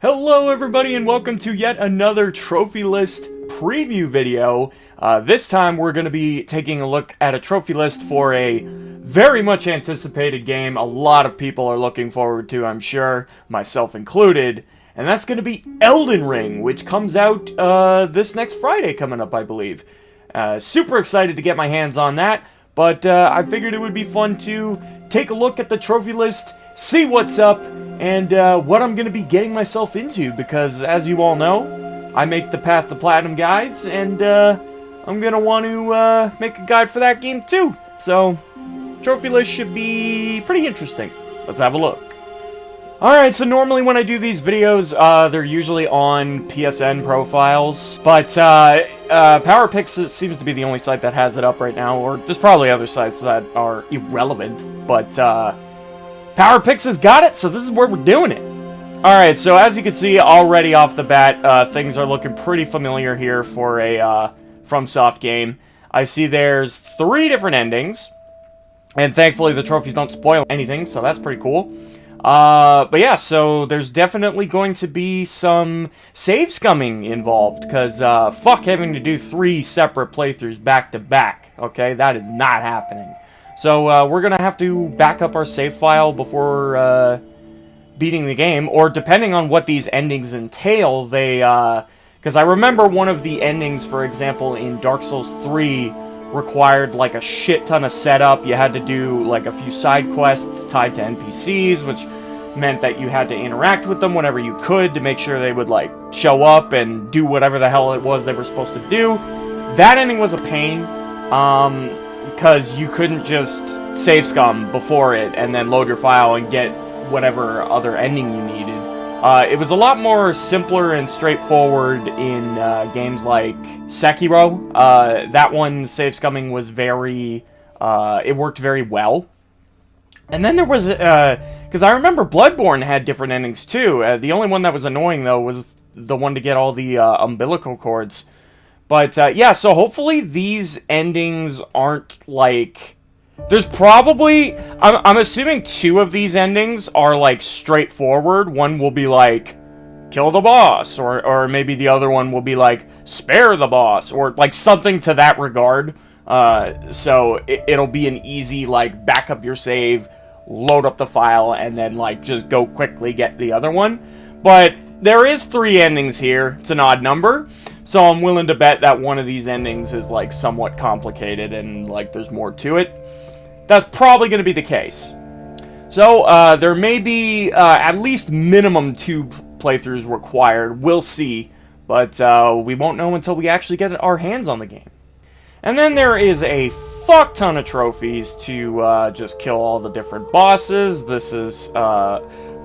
Hello everybody and welcome to yet another trophy list preview video. This time we're going to be taking a look at a trophy list for a very much anticipated game a lot of people are looking forward to, I'm sure, myself included. And that's going to be Elden Ring, which comes out this next Friday coming up, I believe. Super excited to get my hands on that, but I figured it would be fun to take a look at the trophy list, see what's up, and what I'm going to be getting myself into, because as you all know, I make the Path to Platinum guides, and I'm going to want to make a guide for that game too. So, trophy list should be pretty interesting. Let's have a look. Alright, so normally when I do these videos, they're usually on PSN profiles, but PowerPix seems to be the only site that has it up right now, or there's probably other sites that are irrelevant, but PowerPix has got it, so this is where we're doing it. Alright, so as you can see already off the bat, things are looking pretty familiar here for a FromSoft game. I see there's 3 different endings, and thankfully the trophies don't spoil anything, so that's pretty cool. But yeah, so there's definitely going to be some save scumming involved, because fuck having to do 3 separate playthroughs back to back, okay? That is not happening. So, we're gonna have to back up our save file before, beating the game, or depending on what these endings entail, they, because I remember one of the endings, for example, in Dark Souls 3, required, like, a shit ton of setup. You had to do, like, a few side quests tied to NPCs, which meant that you had to interact with them whenever you could to make sure they would, like, show up and do whatever the hell it was they were supposed to do. That ending was a pain, because you couldn't just save scum before it and then load your file and get whatever other ending you needed. It was a lot more simpler and straightforward in games like Sekiro. That one, save scumming was very, it worked very well. And then there was, because I remember Bloodborne had different endings too. The only one that was annoying though was the one to get all the umbilical cords. But, yeah, so hopefully these endings aren't, like... There's probably... I'm assuming 2 of these endings are, like, straightforward. One will be, like, kill the boss. Or maybe the other one will be, like, spare the boss. Or, like, something to that regard. So it'll be an easy, like, back up your save, load up the file, and then, like, just go quickly get the other one. But there is 3 endings here. It's an odd number. So I'm willing to bet that one of these endings is, like, somewhat complicated and, like, there's more to it. That's probably going to be the case. So, there may be at least minimum 2 playthroughs required. We'll see. But we won't know until we actually get our hands on the game. And then there is a fuck ton of trophies to just kill all the different bosses. This is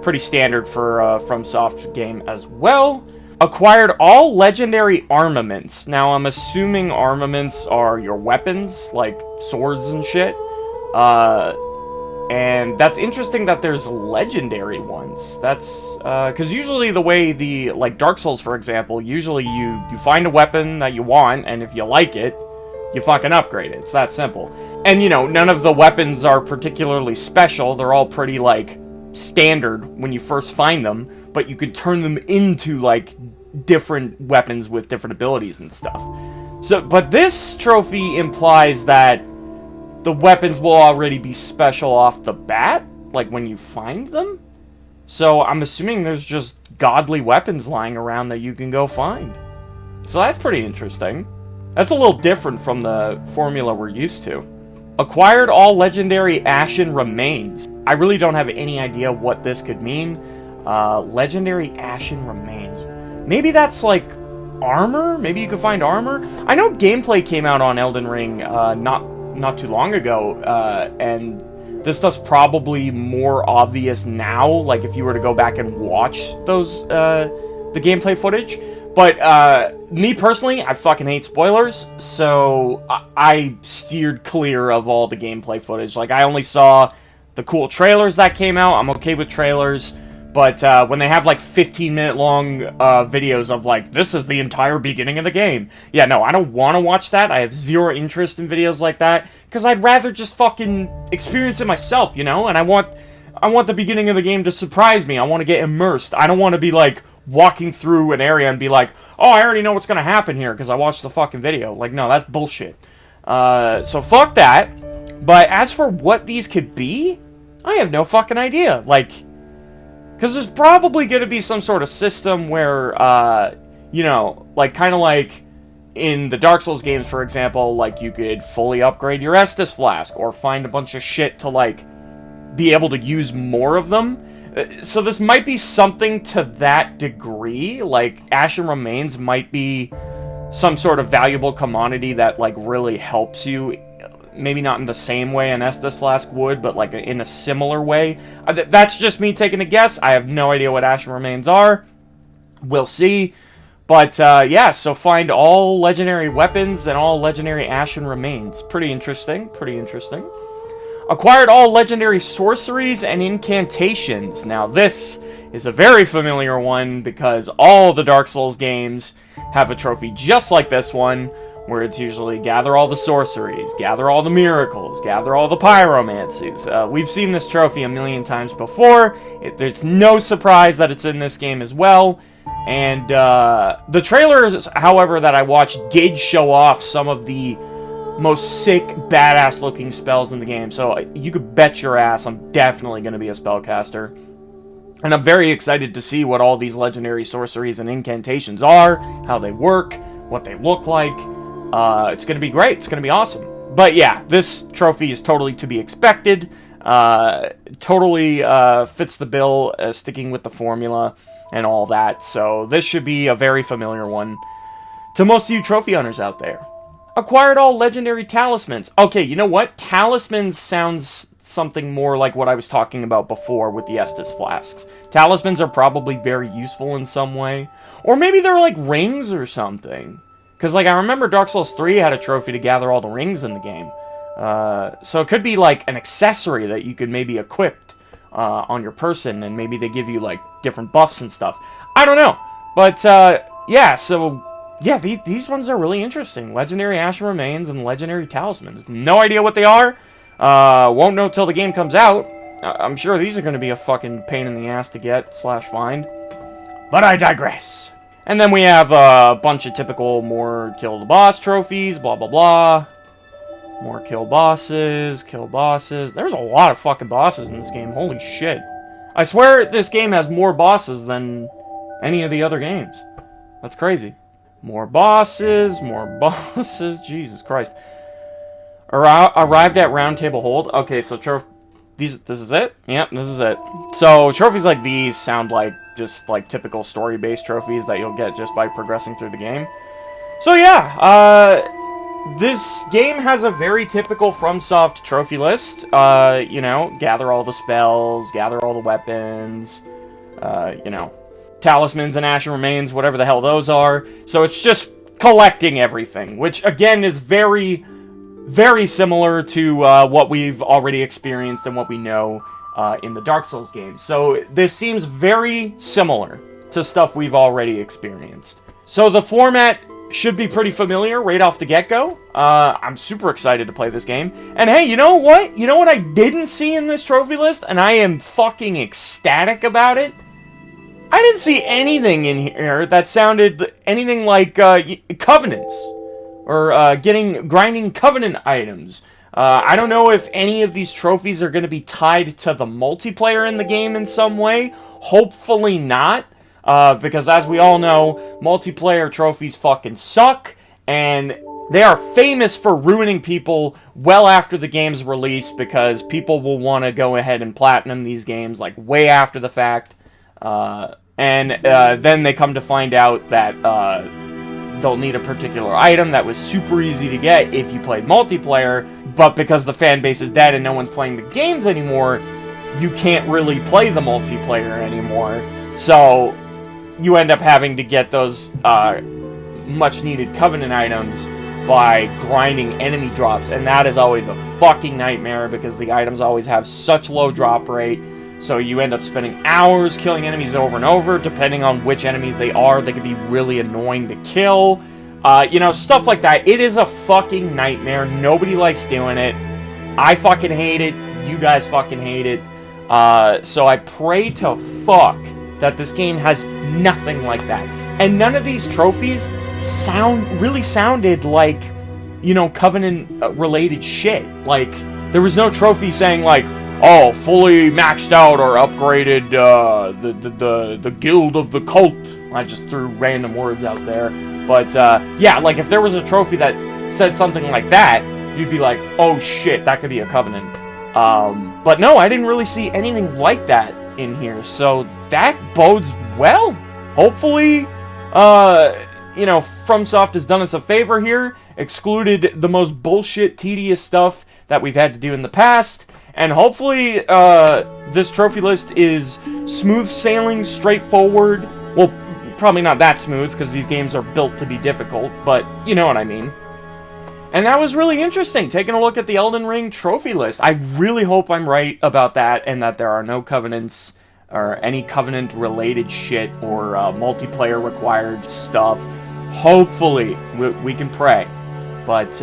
pretty standard for a FromSoft game as well. Acquired all legendary armaments. Now, I'm assuming armaments are your weapons, like swords and shit. And that's interesting that there's legendary ones. That's, because usually the way the, like Dark Souls, for example, usually you find a weapon that you want, and if you like it, you fucking upgrade it. It's that simple. And, you know, none of the weapons are particularly special. They're all pretty, like, standard when you first find them, but you can turn them into, like, different weapons with different abilities and stuff. So, but this trophy implies that the weapons will already be special off the bat, like when you find them. So I'm assuming there's just godly weapons lying around that you can go find. So that's pretty interesting. That's a little different from the formula we're used to. Acquired all legendary ashen remains. I really don't have any idea what this could mean. Legendary ashen remains. Maybe that's like armor? Maybe you could find armor? I know gameplay came out on Elden Ring not too long ago, and this stuff's probably more obvious now, like if you were to go back and watch those, the gameplay footage. But, me personally, I fucking hate spoilers, so I steered clear of all the gameplay footage. Like, I only saw the cool trailers that came out. I'm okay with trailers, but, when they have, like, 15-minute long, videos of, like, this is the entire beginning of the game. Yeah, no, I don't want to watch that. I have zero interest in videos like that, because I'd rather just fucking experience it myself, you know? And I want the beginning of the game to surprise me. I want to get immersed. I don't want to be like, walking through an area and be like, oh, I already know what's going to happen here because I watched the fucking video. Like, no, that's bullshit. So fuck that. But as for what these could be, I have no fucking idea. Like, because there's probably going to be some sort of system where, you know, like, kind of like in the Dark Souls games, for example, like, you could fully upgrade your Estus Flask or find a bunch of shit to, like, be able to use more of them. So this might be something to that degree. Like, Ashen Remains might be some sort of valuable commodity that, like, really helps you. Maybe not in the same way an Estus Flask would, but, like, in a similar way. That's just me taking a guess. I have no idea what Ashen Remains are. We'll see. But, yeah, so find all legendary weapons and all legendary Ashen Remains. Pretty interesting. Pretty interesting. Acquired all legendary sorceries and incantations. Now, this is a very familiar one because all the Dark Souls games have a trophy just like this one, where it's usually gather all the sorceries, gather all the miracles, gather all the pyromancies. We've seen this trophy a million times before. There's no surprise that it's in this game as well. And the trailers, however, that I watched did show off some of the most sick, badass looking spells in the game. So you could bet your ass I'm definitely going to be a spellcaster. And I'm very excited to see what all these legendary sorceries and incantations are, how they work, what they look like. It's going to be great. It's going to be awesome. But yeah, this trophy is totally to be expected. Totally fits the bill, sticking with the formula and all that. So this should be a very familiar one to most of you trophy hunters out there. Acquired all legendary talismans. Okay, you know what? Talismans sounds something more like what I was talking about before with the Estus Flasks. Talismans are probably very useful in some way. Or maybe they're like rings or something. Because, like, I remember Dark Souls 3 had a trophy to gather all the rings in the game. So it could be, like, an accessory that you could maybe equip on your person, and maybe they give you, like, different buffs and stuff. I don't know. But, yeah, so, yeah, these ones are really interesting. Legendary Ashen Remains and Legendary Talismans. No idea what they are. Won't know till the game comes out. I'm sure these are going to be a fucking pain in the ass to get / find. But I digress. And then we have a bunch of typical more kill the boss trophies, blah, blah, blah. More kill bosses, kill bosses. There's a lot of fucking bosses in this game. Holy shit. I swear this game has more bosses than any of the other games. That's crazy. More bosses, Jesus Christ. Arrived at Round Table Hold. Okay, so this is it? Yep, this is it. So trophies like these sound like just like typical story-based trophies that you'll get just by progressing through the game. So yeah, this game has a very typical FromSoft trophy list. You know, gather all the spells, gather all the weapons, you know, talismans and Ashen Remains, whatever the hell those are. So it's just collecting everything, which again is very, very similar to what we've already experienced and what we know in the Dark Souls games. So this seems very similar to stuff we've already experienced. So the format should be pretty familiar right off the get-go. I'm super excited to play this game. And hey, you know what? You know what I didn't see in this trophy list? And I am fucking ecstatic about it? I didn't see anything in here that sounded anything like covenants. Or grinding covenant items. I don't know if any of these trophies are going to be tied to the multiplayer in the game in some way. Hopefully not. Because as we all know, multiplayer trophies fucking suck. And they are famous for ruining people well after the game's release. Because people will want to go ahead and platinum these games like way after the fact. And then they come to find out that they'll need a particular item that was super easy to get if you played multiplayer, but because the fan base is dead and no one's playing the games anymore, you can't really play the multiplayer anymore. So you end up having to get those much-needed Covenant items by grinding enemy drops, and that is always a fucking nightmare because the items always have such low drop rate. So you end up spending hours killing enemies over and over, depending on which enemies they are. They can be really annoying to kill. You know, stuff like that. It is a fucking nightmare. Nobody likes doing it. I fucking hate it. You guys fucking hate it. So I pray to fuck that this game has nothing like that. And none of these trophies really sounded like, you know, Covenant-related shit. Like, there was no trophy saying, like, oh, fully maxed out or upgraded the Guild of the Cult. I just threw random words out there. But, yeah, like, if there was a trophy that said something like that, you'd be like, oh shit, that could be a Covenant. But no, I didn't really see anything like that in here, so that bodes well. Hopefully, you know, FromSoft has done us a favor here, excluded the most bullshit, tedious stuff that we've had to do in the past, and hopefully, this trophy list is smooth sailing, straightforward. Well, probably not that smooth, because these games are built to be difficult, but you know what I mean. And that was really interesting, taking a look at the Elden Ring trophy list. I really hope I'm right about that, and that there are no Covenants, or any Covenant-related shit, or multiplayer-required stuff. Hopefully, we can pray. But,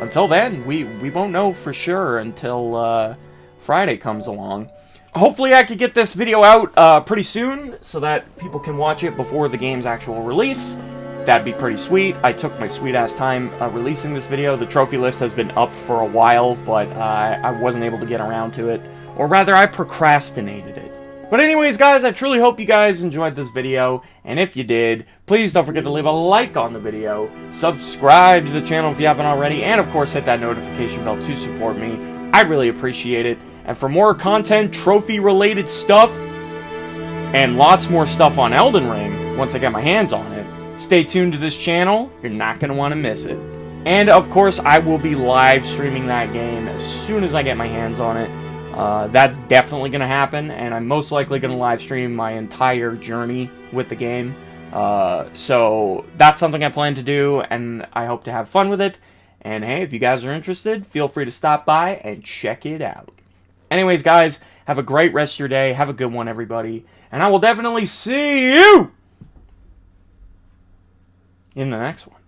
until then, we won't know for sure until Friday comes along. Hopefully I could get this video out pretty soon so that people can watch it before the game's actual release. That'd be pretty sweet. I took my sweet-ass time releasing this video. The trophy list has been up for a while, but I wasn't able to get around to it. Or rather, I procrastinated it. But anyways, guys, I truly hope you guys enjoyed this video, and if you did, please don't forget to leave a like on the video, subscribe to the channel if you haven't already, and of course hit that notification bell to support me. I really appreciate it. And for more content, trophy-related stuff, and lots more stuff on Elden Ring, once I get my hands on it, stay tuned to this channel. You're not going to want to miss it. And of course, I will be live streaming that game as soon as I get my hands on it. That's definitely going to happen, and I'm most likely going to live stream my entire journey with the game. So that's something I plan to do, and I hope to have fun with it. And hey, if you guys are interested, feel free to stop by and check it out. Anyways, guys, have a great rest of your day. Have a good one, everybody. And I will definitely see you in the next one.